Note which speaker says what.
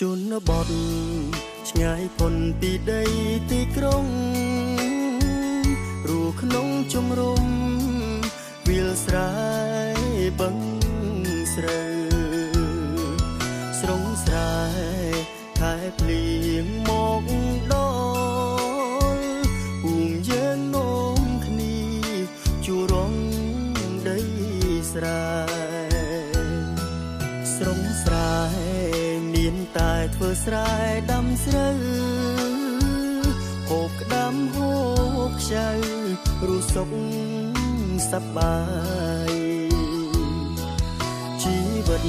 Speaker 1: ជនបទឆ្ងាយផុនពីដីទីក្រុងរੂក្នុងជំរំវាលស្រែបឹងស្រូវស្រងស្រែខែភ្លៀងមកដល់ពូងយើងនោមគ្នាជួរងដីស្រែស្រងស្រែមានតែធ្វើស្រែដាំស្រូវហូបក្ដាំហូបខ្ចៅរស់សុខសប្បាយជីវិត